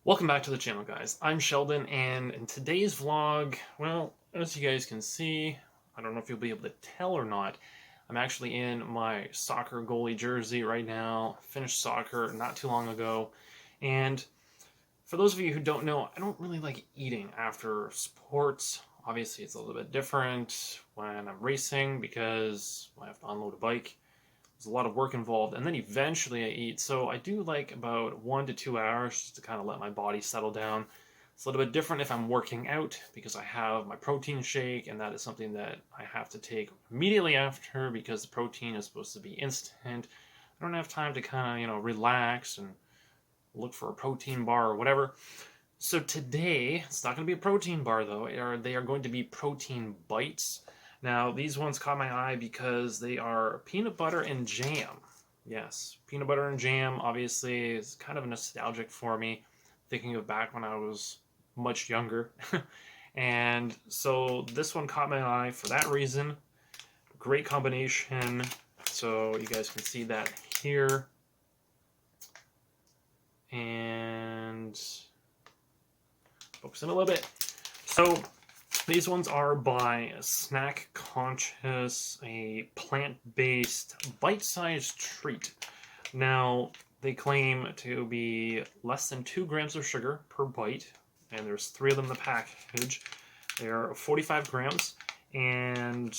Welcome back to the channel, guys. I'm Sheldon, and in today's vlog, well, as you guys can see, I don't know if you'll be able to tell or not, I'm actually in my soccer goalie jersey right now. Finished soccer not too long ago, and for those of you who don't know, I don't really like eating after sports. Obviously, it's a little bit different when I'm racing because I have to unload a bike. There's a lot of work involved, and then eventually I eat. So I do like about 1 to 2 hours just to kind of let my body settle down. It's a little bit different if I'm working out because I have my protein shake, and that is something that I have to take immediately after because the protein is supposed to be instant. I don't have time to kind of, relax and look for a protein bar or whatever. So today, it's not going to be a protein bar though. They are going to be protein bites. Now, these ones caught my eye because they are peanut butter and jam. Yes, peanut butter and jam obviously is kind of nostalgic for me, thinking of back when I was much younger. And so this one caught my eye for that reason. Great combination. So you guys can see that here. And focus in a little bit. So these ones are by Snack Conscious, a plant-based bite-sized treat. Now, they claim to be less than 2 grams of sugar per bite, and there's 3 of them in the package. They are 45 grams, and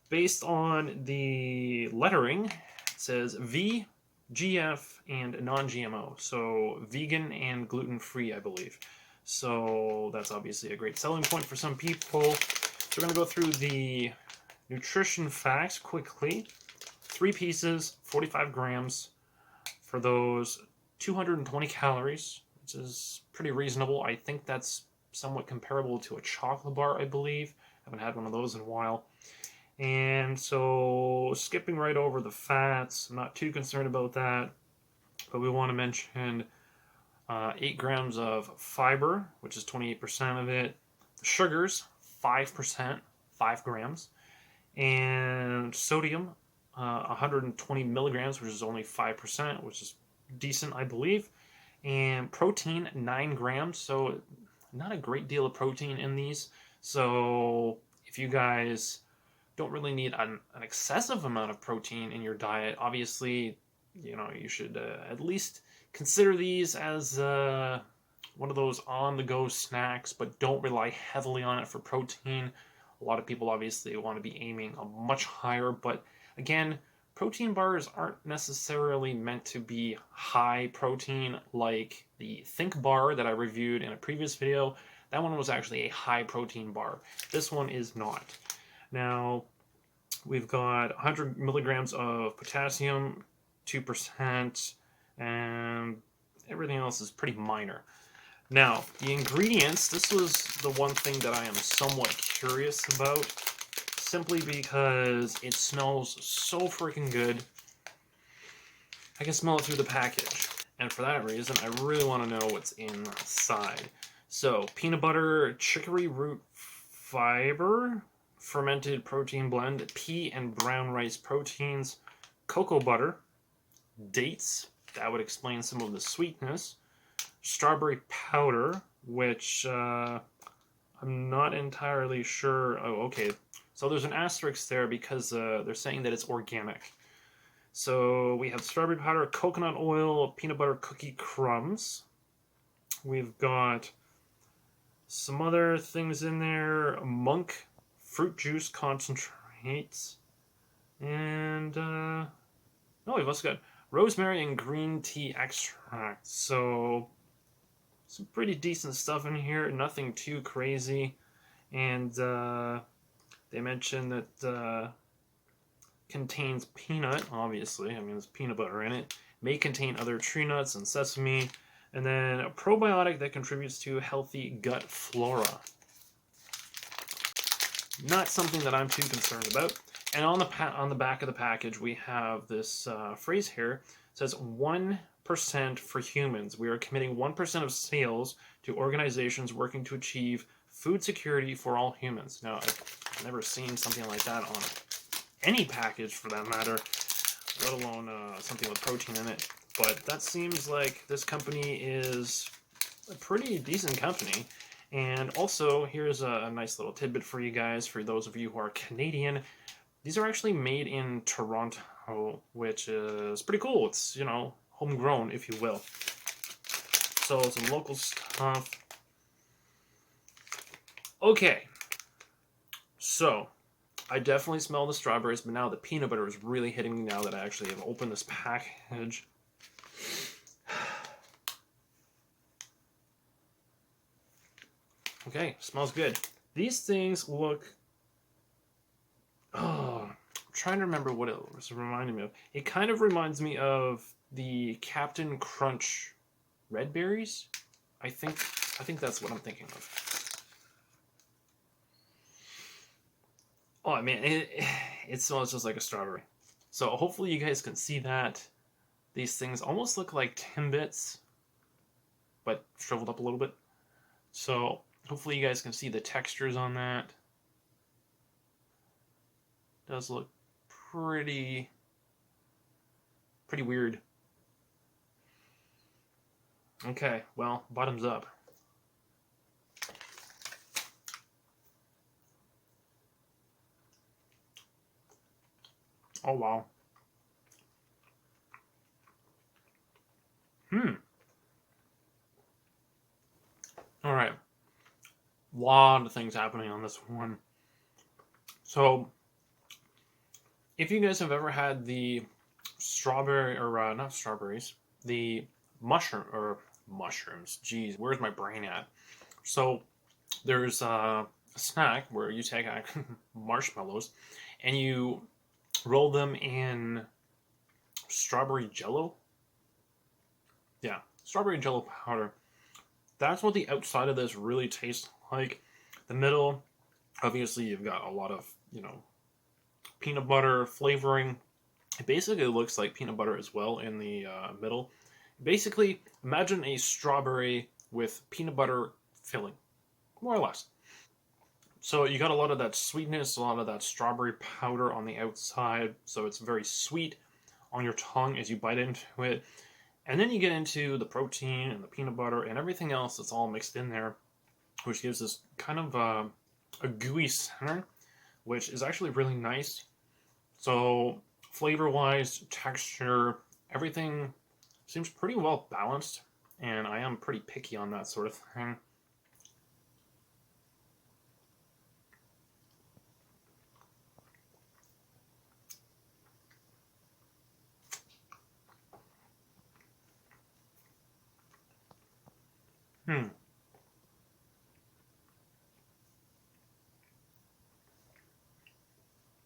based on the lettering, it says V, GF, and non-GMO. So vegan and gluten-free, I believe. So that's obviously a great selling point for some people. So we're going to go through the nutrition facts quickly. 3 pieces, 45 grams. For those, 220 calories, which is pretty reasonable. I think that's somewhat comparable to a chocolate bar, I believe. I haven't had one of those in a while. And so, skipping right over the fats, I'm not too concerned about that. But we want to mention 8 grams of fiber, which is 28% of it. The sugars, 5%, 5 grams. And sodium, 120 milligrams, which is only 5%, which is decent, I believe. And protein, 9 grams, so not a great deal of protein in these. So if you guys don't really need an excessive amount of protein in your diet, obviously, you should at least consider these as one of those on-the-go snacks, but don't rely heavily on it for protein. A lot of people obviously want to be aiming a much higher, but again, protein bars aren't necessarily meant to be high protein like the Think bar that I reviewed in a previous video. That one was actually a high protein bar. This one is not. Now, we've got 100 milligrams of potassium, 2%, and everything else is pretty minor. Now, the ingredients, this was the one thing that I am somewhat curious about, simply because it smells so freaking good. I can smell it through the package, and for that reason, I really want to know what's inside. So, peanut butter, chicory root fiber, fermented protein blend, pea and brown rice proteins, cocoa butter, dates, that would explain some of the sweetness, strawberry powder, which I'm not entirely sure. Oh, okay. So there's an asterisk there because they're saying that it's organic. So we have strawberry powder, coconut oil, peanut butter cookie crumbs. We've got some other things in there, monk fruit juice concentrates, and oh, we've also got rosemary and green tea extract. So some pretty decent stuff in here, nothing too crazy. And they mentioned that contains peanut, obviously. I mean, there's peanut butter in it. May contain other tree nuts and sesame. And then a probiotic that contributes to healthy gut flora. Not something that I'm too concerned about. And on the back of the package, we have this phrase here. It says 1% for humans. We are committing 1% of sales to organizations working to achieve food security for all humans. Now, I've never seen something like that on any package for that matter, let alone something with protein in it. but that seems like this company is a pretty decent company. And also, here's a nice little tidbit for you guys, for those of you who are Canadian. These are actually made in Toronto, which is pretty cool. It's, you know, homegrown, if you will. So, some local stuff. Okay. So, I definitely smell the strawberries, but now the peanut butter is really hitting me now that I actually have opened this package. Okay, smells good. These things look... Oh, I'm trying to remember what it was reminding me of. It kind of reminds me of the Captain Crunch red berries. I think that's what I'm thinking of. Oh man, it smells just like a strawberry. So hopefully you guys can see that. These things almost look like Timbits, but shriveled up a little bit. So hopefully you guys can see the textures on that. Does look pretty weird. Okay, well, bottoms up. Oh wow. All right. Lot of things happening on this one. So, if you guys have ever had the strawberry, or not strawberries, the mushrooms. Geez, where's my brain at? So, there's a snack where you take marshmallows and you roll them in strawberry jello. Yeah, strawberry jello powder. That's what the outside of this really tastes like. The middle, obviously, you've got a lot of, you know, peanut butter flavoring. It basically looks like peanut butter as well in the middle. Basically, imagine a strawberry with peanut butter filling, more or less. So you got a lot of that sweetness, a lot of that strawberry powder on the outside, so it's very sweet on your tongue as you bite into it. And then you get into the protein and the peanut butter and everything else that's all mixed in there, which gives this kind of a gooey center, which is actually really nice. So flavor-wise, texture, everything seems pretty well balanced, and I am pretty picky on that sort of thing. Hmm.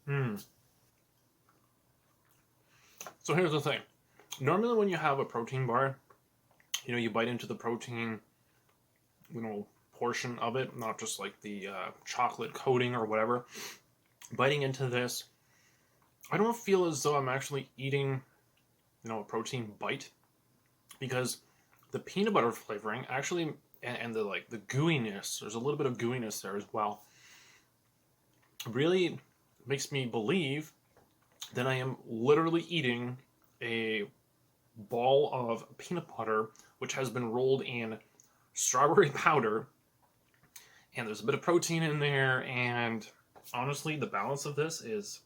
Hmm. So here's the thing. Normally when you have a protein bar, you know, you bite into the protein, you know, portion of it, not just like the chocolate coating or whatever. Biting into this, I don't feel as though I'm actually eating, you know, a protein bite, because the peanut butter flavoring actually, and the like the gooiness, there's a little bit of gooiness there as well, really makes me believe that I am literally eating a ball of peanut butter which has been rolled in strawberry powder, and there's a bit of protein in there, and honestly the balance of this is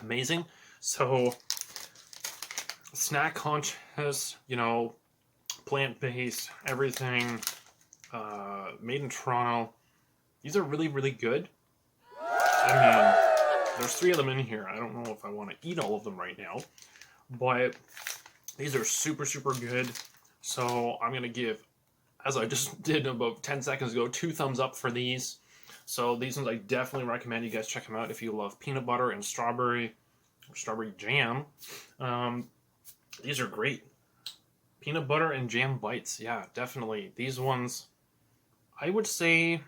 amazing. So snack conscious, you know, plant-based, everything, made in Toronto. These are really good. I mean, there's 3 of them in here. I don't know if I want to eat all of them right now, but these are super good. So I'm going to give, as I just did about 10 seconds ago, 2 thumbs up for these. So these ones I definitely recommend you guys check them out if you love peanut butter and strawberry jam. These are great. Peanut butter and jam bites. Yeah, definitely. These ones, I would say,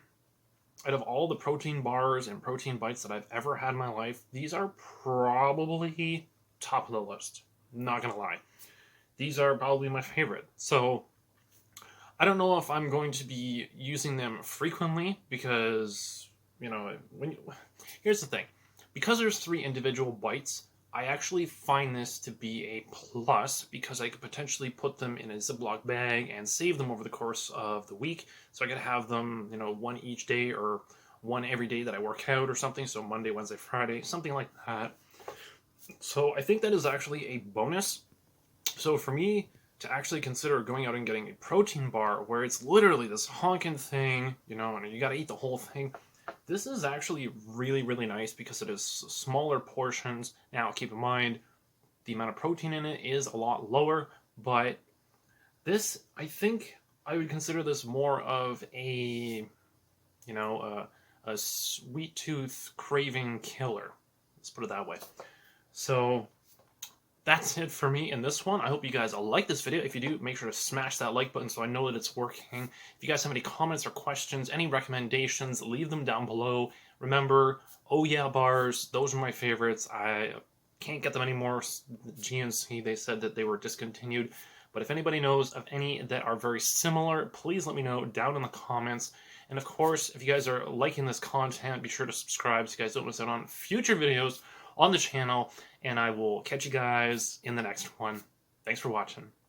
out of all the protein bars and protein bites that I've ever had in my life, these are probably top of the list. Not gonna lie. These are probably my favorite. So I don't know if I'm going to be using them frequently because, you know, here's the thing. Because there's 3 individual bites, I actually find this to be a plus because I could potentially put them in a Ziploc bag and save them over the course of the week. So I could have them, you know, one each day or one every day that I work out or something. So Monday, Wednesday, Friday, something like that. So I think that is actually a bonus. So for me to actually consider going out and getting a protein bar where it's literally this honking thing, you know, and you got to eat the whole thing, this is actually really, really nice because it is smaller portions. Now, keep in mind, the amount of protein in it is a lot lower, but this, I think I would consider this more of a, you know, a sweet tooth craving killer. Let's put it that way. So that's it for me in this one. I hope you guys like this video. If you do, make sure to smash that like button so I know that it's working. If you guys have any comments or questions, any recommendations, leave them down below. Remember, oh yeah bars, those are my favorites. I can't get them anymore. GNC, they said that they were discontinued. But if anybody knows of any that are very similar, please let me know down in the comments. And of course, if you guys are liking this content, be sure to subscribe so you guys don't miss out on future videos on the channel, and I will catch you guys in the next one. Thanks for watching.